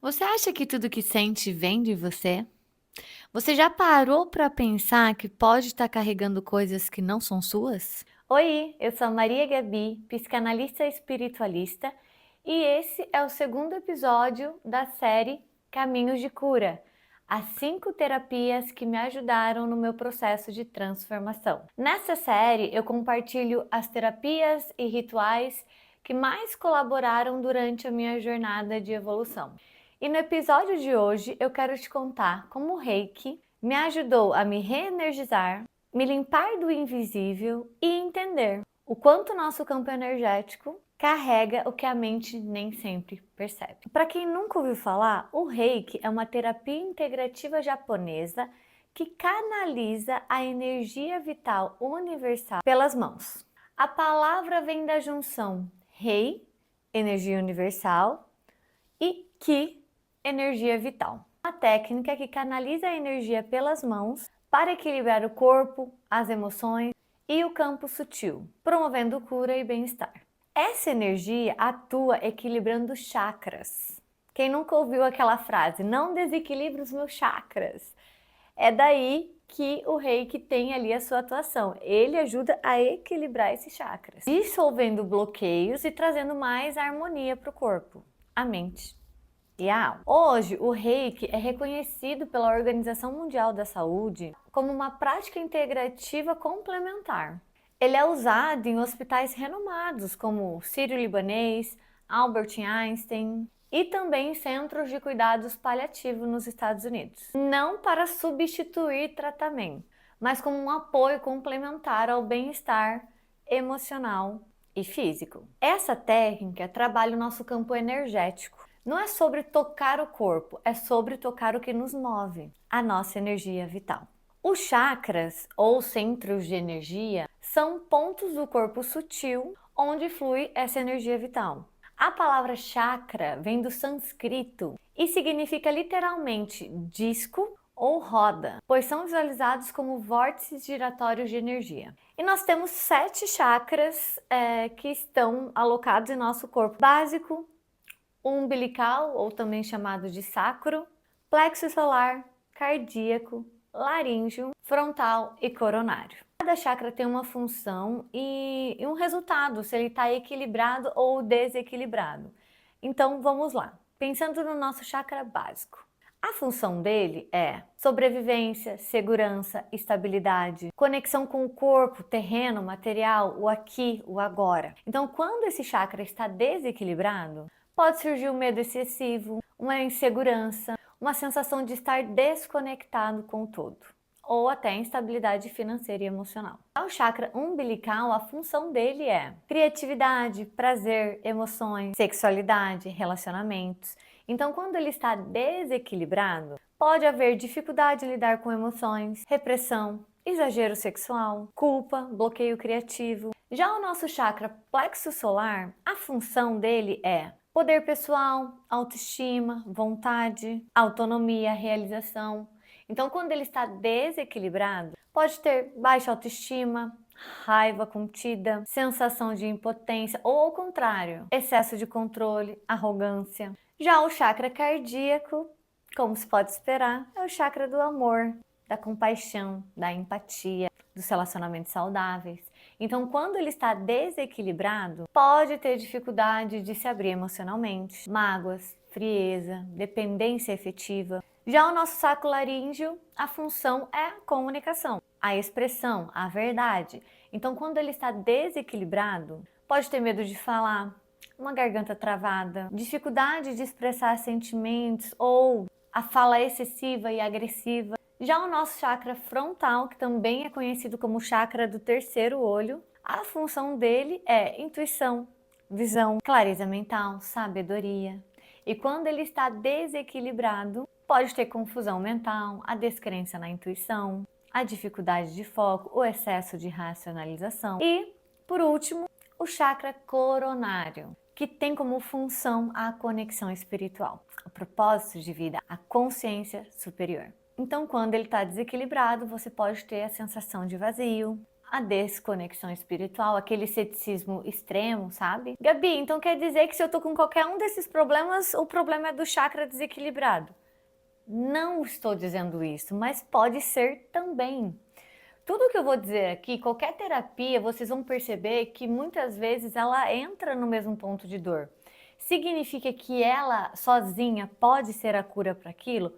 Você acha que tudo que sente vem de você? Você já parou para pensar que pode estar carregando coisas que não são suas? Oi, eu sou a Maria Gabi, psicanalista espiritualista, e esse é o segundo episódio da série Caminhos de Cura, as 5 terapias que me ajudaram no meu processo de transformação. Nessa série, eu compartilho as terapias e rituais que mais colaboraram durante a minha jornada de evolução. E no episódio de hoje eu quero te contar como o Reiki me ajudou a me reenergizar, me limpar do invisível e entender o quanto nosso campo energético carrega o que a mente nem sempre percebe. Para quem nunca ouviu falar, o Reiki é uma terapia integrativa japonesa que canaliza a energia vital universal pelas mãos. A palavra vem da junção Rei, energia universal, e Ki, energia vital. Uma técnica que canaliza a energia pelas mãos para equilibrar o corpo, as emoções e o campo sutil, promovendo cura e bem-estar. Essa energia atua equilibrando chakras. Quem nunca ouviu aquela frase, não desequilibre os meus chakras? É daí que o Reiki tem ali a sua atuação. Ele ajuda a equilibrar esses chakras, dissolvendo bloqueios e trazendo mais harmonia para o corpo, a mente e a alma. Hoje, o Reiki é reconhecido pela Organização Mundial da Saúde como uma prática integrativa complementar. Ele é usado em hospitais renomados como Sírio-Libanês, Albert Einstein e também em centros de cuidados paliativos nos Estados Unidos. Não para substituir tratamento, mas como um apoio complementar ao bem-estar emocional e físico. Essa técnica trabalha o nosso campo energético. Não é sobre tocar o corpo, é sobre tocar o que nos move, a nossa energia vital. Os chakras, ou centros de energia, são pontos do corpo sutil onde flui essa energia vital. A palavra chakra vem do sânscrito e significa literalmente disco ou roda, pois são visualizados como vórtices giratórios de energia. E nós temos 7 chakras que estão alocados em nosso corpo básico: o umbilical, ou também chamado de sacro, plexo solar, cardíaco, laríngeo, frontal e coronário. Cada chakra tem uma função e um resultado, se ele está equilibrado ou desequilibrado. Então vamos lá. Pensando no nosso chakra básico. A função dele é sobrevivência, segurança, estabilidade, conexão com o corpo, terreno, material, o aqui, o agora. Então, quando esse chakra está desequilibrado, pode surgir um medo excessivo, uma insegurança, uma sensação de estar desconectado com o todo, ou até instabilidade financeira e emocional. O chakra umbilical, a função dele é criatividade, prazer, emoções, sexualidade, relacionamentos. Então, quando ele está desequilibrado, pode haver dificuldade em lidar com emoções, repressão, exagero sexual, culpa, bloqueio criativo. Já o nosso chakra plexo solar, a função dele é poder pessoal, autoestima, vontade, autonomia, realização. Então, quando ele está desequilibrado, pode ter baixa autoestima, raiva contida, sensação de impotência ou, ao contrário, excesso de controle, arrogância. Já o chakra cardíaco, como se pode esperar, é o chakra do amor, da compaixão, da empatia, dos relacionamentos saudáveis. Então, quando ele está desequilibrado, pode ter dificuldade de se abrir emocionalmente, mágoas, frieza, dependência efetiva. Já o nosso saco laríngeo, a função é a comunicação, a expressão, a verdade. Então, quando ele está desequilibrado, pode ter medo de falar, uma garganta travada, dificuldade de expressar sentimentos ou a fala excessiva e agressiva. Já o nosso chakra frontal, que também é conhecido como chakra do terceiro olho, a função dele é intuição, visão, clareza mental, sabedoria. E quando ele está desequilibrado, pode ter confusão mental, a descrença na intuição, a dificuldade de foco, o excesso de racionalização. E, por último, o chakra coronário, que tem como função a conexão espiritual, o propósito de vida, a consciência superior. Então, quando ele está desequilibrado, você pode ter a sensação de vazio, a desconexão espiritual, aquele ceticismo extremo, sabe? Gabi, então quer dizer que se eu tô com qualquer um desses problemas, o problema é do chakra desequilibrado? Não estou dizendo isso, mas pode ser também. Tudo que eu vou dizer aqui, qualquer terapia, vocês vão perceber que muitas vezes ela entra no mesmo ponto de dor. Significa que ela sozinha pode ser a cura para aquilo?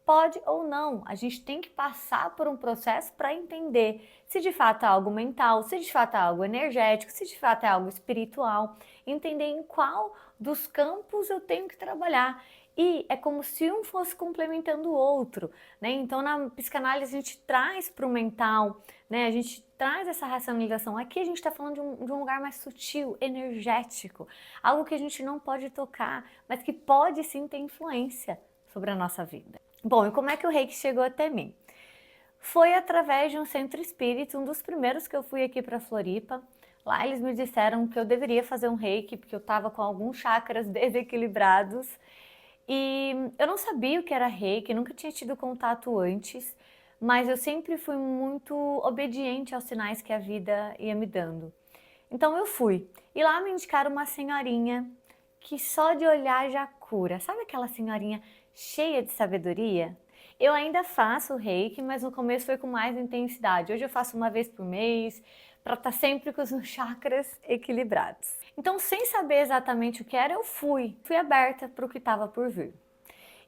Pode ou não. A gente tem que passar por um processo para entender se de fato é algo mental, se de fato é algo energético, se de fato é algo espiritual. Entender em qual dos campos eu tenho que trabalhar. E é como se um fosse complementando o outro, né? Então, na psicanálise, a gente traz para o mental, né? A gente traz essa racionalização. Aqui a gente está falando de um lugar mais sutil, energético, algo que a gente não pode tocar, mas que pode sim ter influência sobre a nossa vida. Bom, e como é que o Reiki chegou até mim? Foi através de um centro espírita, um dos primeiros que eu fui aqui para Floripa. Lá eles me disseram que eu deveria fazer um Reiki, porque eu estava com alguns chakras desequilibrados. E eu não sabia o que era Reiki, nunca tinha tido contato antes, mas eu sempre fui muito obediente aos sinais que a vida ia me dando. Então eu fui. E lá me indicaram uma senhorinha que só de olhar já cura. Sabe aquela senhorinha cheia de sabedoria? Eu ainda faço Reiki, mas no começo foi com mais intensidade. Hoje eu faço uma vez por mês, para estar sempre com os chakras equilibrados. Então, sem saber exatamente o que era, eu fui aberta para o que estava por vir.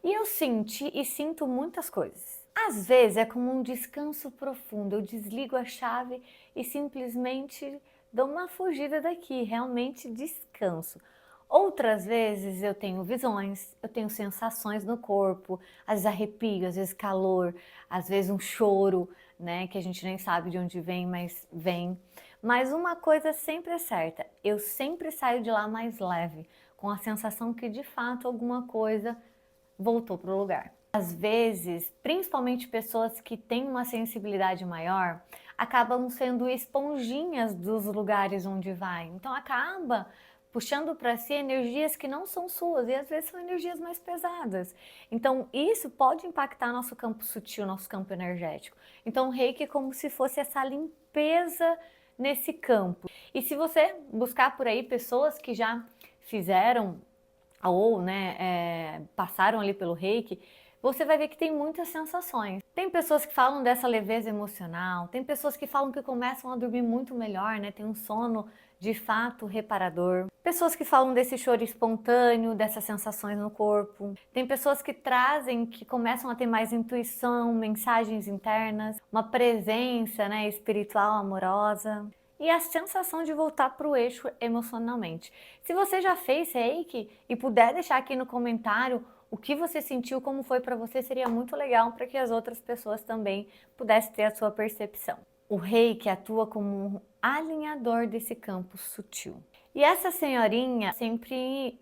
E eu senti e sinto muitas coisas. Às vezes é como um descanso profundo, eu desligo a chave e simplesmente dou uma fugida daqui, realmente descanso. Outras vezes eu tenho visões, eu tenho sensações no corpo, às vezes arrepio, às vezes calor, às vezes um choro, né, que a gente nem sabe de onde vem, mas vem. Mas uma coisa sempre é certa, eu sempre saio de lá mais leve, com a sensação que de fato alguma coisa voltou para o lugar. Às vezes, principalmente pessoas que têm uma sensibilidade maior, acabam sendo esponjinhas dos lugares onde vai. Então acaba puxando para si energias que não são suas e às vezes são energias mais pesadas. Então isso pode impactar nosso campo sutil, nosso campo energético. Então o Reiki é como se fosse essa limpeza nesse campo. E se você buscar por aí pessoas que já fizeram ou passaram ali pelo Reiki, você vai ver que tem muitas sensações. Tem pessoas que falam dessa leveza emocional, tem pessoas que falam que começam a dormir muito melhor, né? Tem um sono de fato reparador. Pessoas que falam desse choro espontâneo, dessas sensações no corpo. Tem pessoas que trazem, que começam a ter mais intuição, mensagens internas, uma presença, né, espiritual amorosa. E a sensação de voltar para o eixo emocionalmente. Se você já fez Reiki e puder deixar aqui no comentário o que você sentiu, como foi para você, seria muito legal para que as outras pessoas também pudessem ter a sua percepção. O Reiki atua como um alinhador desse campo sutil. E essa senhorinha sempre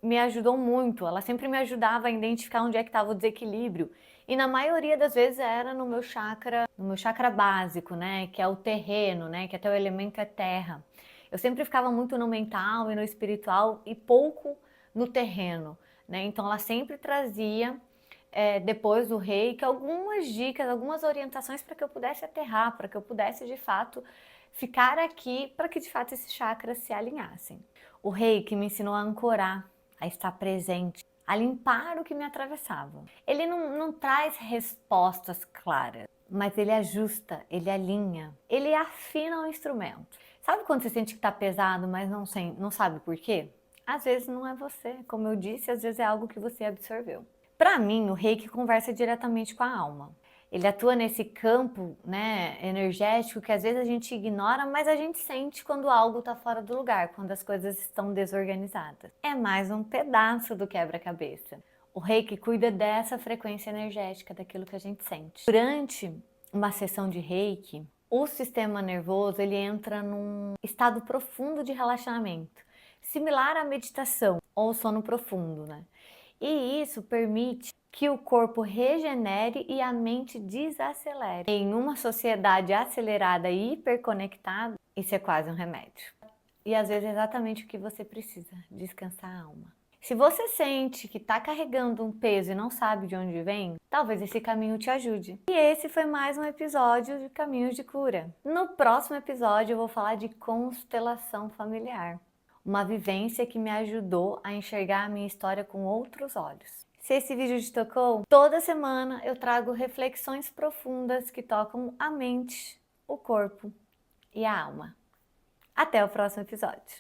me ajudou muito, ela sempre me ajudava a identificar onde é que estava o desequilíbrio. E na maioria das vezes era no meu chakra básico, né, que é o terreno, né, que até o elemento é terra. Eu sempre ficava muito no mental e no espiritual e pouco no terreno, né? Então ela sempre trazia depois do Reiki algumas dicas, algumas orientações para que eu pudesse aterrar, para que eu pudesse de fato ficar aqui, para que de fato esses chakras se alinhassem. O Reiki me ensinou a ancorar, a estar presente, a limpar o que me atravessava. Ele não traz respostas claras, mas ele ajusta, ele alinha, ele afina o instrumento. Sabe quando você sente que está pesado, mas não sabe por quê? Às vezes não é você, como eu disse, às vezes é algo que você absorveu. Para mim, o Reiki conversa diretamente com a alma. Ele atua nesse campo, né, energético que às vezes a gente ignora, mas a gente sente quando algo está fora do lugar, quando as coisas estão desorganizadas. É mais um pedaço do quebra-cabeça. O Reiki cuida dessa frequência energética, daquilo que a gente sente. Durante uma sessão de Reiki, o sistema nervoso ele entra num estado profundo de relaxamento, similar à meditação ou sono profundo, né? E isso permite que o corpo regenere e a mente desacelere. Em uma sociedade acelerada e hiperconectada, isso é quase um remédio. E às vezes é exatamente o que você precisa, descansar a alma. Se você sente que está carregando um peso e não sabe de onde vem, talvez esse caminho te ajude. E esse foi mais um episódio de Caminhos de Cura. No próximo episódio eu vou falar de constelação familiar, uma vivência que me ajudou a enxergar a minha história com outros olhos. Se esse vídeo te tocou, toda semana eu trago reflexões profundas que tocam a mente, o corpo e a alma. Até o próximo episódio.